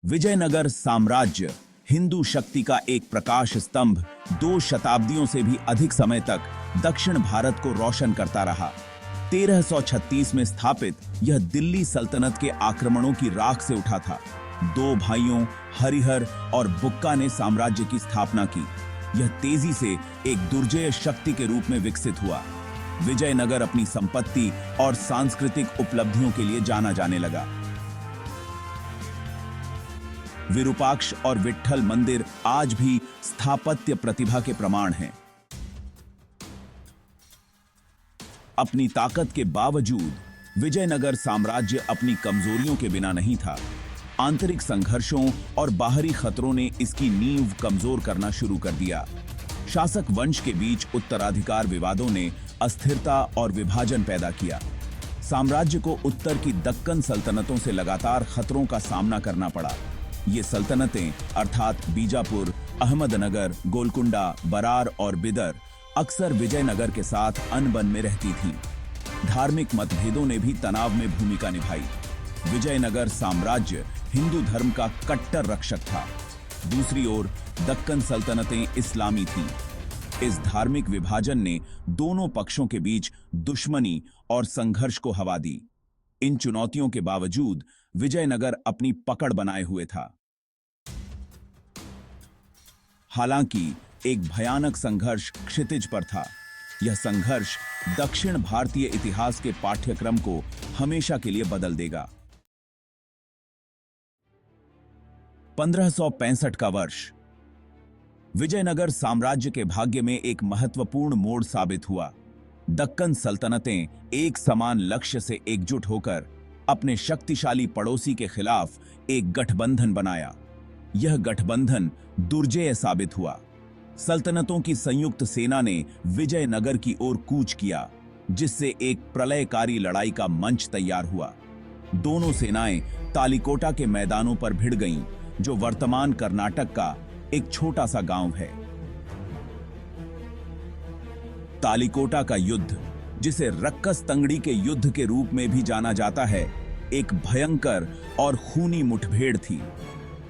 विजयनगर साम्राज्य हिंदू शक्ति का एक प्रकाश स्तंभ 2 शताब्दियों से भी अधिक समय तक दक्षिण भारत को रोशन करता रहा। 1336 में स्थापित यह दिल्ली सल्तनत के आक्रमणों की राख से उठा था। 2 भाइयों हरिहर और बुक्का ने साम्राज्य की स्थापना की। यह तेजी से एक दुर्जेय शक्ति के रूप में विकसित हुआ। विजयनगर अपनी संपत्ति और सांस्कृतिक उपलब्धियों के लिए जाना जाने लगा। विरूपाक्ष और विट्ठल मंदिर आज भी स्थापत्य प्रतिभा के प्रमाण हैं। अपनी ताकत के बावजूद विजयनगर साम्राज्य अपनी कमजोरियों के बिना नहीं था। आंतरिक संघर्षों और बाहरी खतरों ने इसकी नींव कमजोर करना शुरू कर दिया। शासक वंश के बीच उत्तराधिकार विवादों ने अस्थिरता और विभाजन पैदा किया। साम्राज्य को उत्तर की दक्कन सल्तनतों से लगातार खतरों का सामना करना पड़ा। ये सल्तनतें अर्थात बीजापुर, अहमदनगर, गोलकुंडा, बरार और बिदर अक्सर विजयनगर के साथ अनबन में रहती थीं। धार्मिक मतभेदों ने भी तनाव में भूमिका निभाई। विजयनगर साम्राज्य हिंदू धर्म का कट्टर रक्षक था। दूसरी ओर दक्कन सल्तनतें इस्लामी थीं। इस धार्मिक विभाजन ने दोनों पक्षों के बीच दुश्मनी और संघर्ष को हवा दी। इन चुनौतियों के बावजूद विजयनगर अपनी पकड़ बनाए हुए था। हालांकि एक भयानक संघर्ष क्षितिज पर था। यह संघर्ष दक्षिण भारतीय इतिहास के पाठ्यक्रम को हमेशा के लिए बदल देगा। 1565 का वर्ष विजयनगर साम्राज्य के भाग्य में एक महत्वपूर्ण मोड़ साबित हुआ। दक्कन सल्तनतें एक समान लक्ष्य से एकजुट होकर अपने शक्तिशाली पड़ोसी के खिलाफ एक गठबंधन बनाया। यह गठबंधन दुर्जेय साबित हुआ। सल्तनतों की संयुक्त सेना ने विजयनगर की ओर कूच किया, जिससे एक प्रलयकारी लड़ाई का मंच तैयार हुआ। दोनों सेनाएं तालिकोटा के मैदानों पर भिड़ गईं, जो वर्तमान कर्नाटक का एक छोटा सा गांव है। तालिकोटा का युद्ध, जिसे रक्कस तंगड़ी के युद्ध के रूप में भी जाना जाता है, एक भयंकर और खूनी मुठभेड़ थी।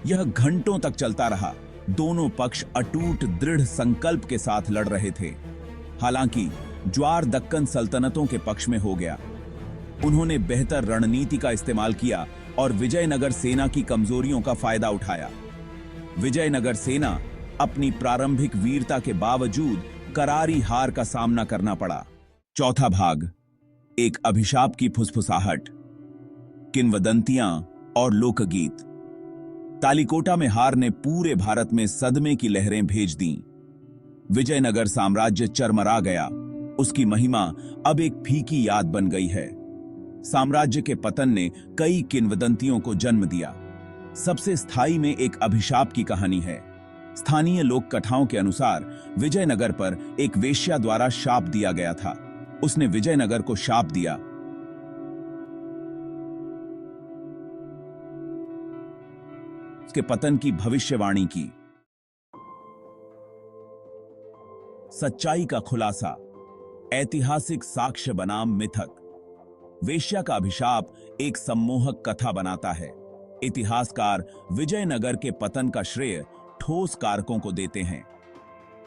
यह घंटों तक चलता रहा। दोनों पक्ष अटूट दृढ़ संकल्प के साथ लड़ रहे थे। हालांकि ज्वार दक्कन सल्तनतों के पक्ष में हो गया। उन्होंने बेहतर रणनीति का इस्तेमाल किया और विजयनगर सेना की कमजोरियों का फायदा उठाया। विजयनगर सेना अपनी प्रारंभिक वीरता के बावजूद करारी हार का सामना करना पड़ा। चौथा भाग, एक अभिशाप की फुसफुसाहट, किंवदंतियां और लोकगीत। तालिकोटा में हार ने पूरे भारत में सदमे की लहरें भेज दीं। विजयनगर साम्राज्य चरमरा गया। उसकी महिमा अब एक फीकी याद बन गई है। साम्राज्य के पतन ने कई किंवदंतियों को जन्म दिया। सबसे स्थायी में एक अभिशाप की कहानी है। स्थानीय लोक कथाओं के अनुसार विजयनगर पर एक वेश्या द्वारा शाप दिया गया था। उसने विजयनगर को शाप दिया। उसके पतन की भविष्यवाणी की। सच्चाई का खुलासा, ऐतिहासिक साक्ष्य बनाम मिथक। वेश्या का अभिशाप एक सम्मोहक कथा बनाता है। इतिहासकार विजयनगर के पतन का श्रेय ठोस कारकों को देते हैं।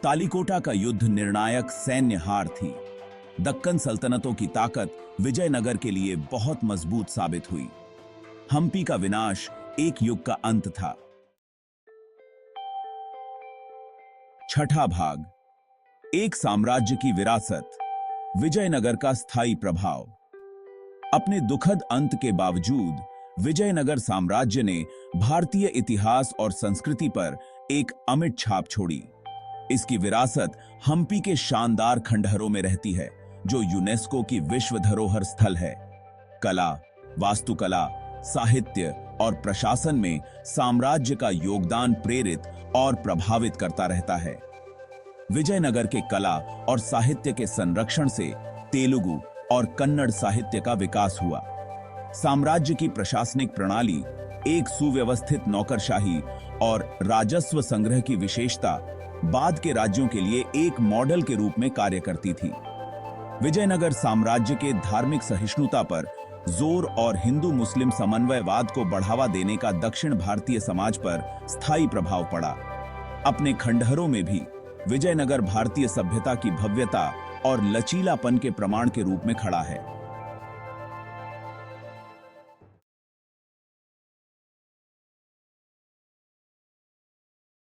तालिकोटा का युद्ध निर्णायक सैन्य हार थी। दक्कन सल्तनतों की ताकत विजयनगर के लिए बहुत मजबूत साबित हुई। हम्पी का विनाश एक युग का अंत था। छठा भाग, एक साम्राज्य की विरासत, विजयनगर का स्थायी प्रभाव। अपने दुखद अंत के बावजूद विजयनगर साम्राज्य ने भारतीय इतिहास और संस्कृति पर एक अमिट छाप छोड़ी। इसकी विरासत हम्पी के शानदार खंडहरों में रहती है, जो यूनेस्को की विश्व धरोहर स्थल है। कला, वास्तुकला, साहित्य और प्रशासन में साम्राज्य का योगदान प्रेरित और प्रभावित करता रहता है। विजयनगर के कला और साहित्य के संरक्षण से तेलुगु और कन्नड़ साहित्य का विकास हुआ। साम्राज्य की प्रशासनिक प्रणाली, एक सुव्यवस्थित नौकरशाही और राजस्व संग्रह की विशेषता बाद के राज्यों के लिए एक मॉडल के रूप में कार्य करती थी। विजयनगर साम्राज्य के धार्मिक सहिष्णुता पर जोर और हिंदू मुस्लिम समन्वयवाद को बढ़ावा देने का दक्षिण भारतीय समाज पर स्थायी प्रभाव पड़ा। अपने खंडहरों में भी विजयनगर भारतीय सभ्यता की भव्यता और लचीलापन के प्रमाण के रूप में खड़ा है।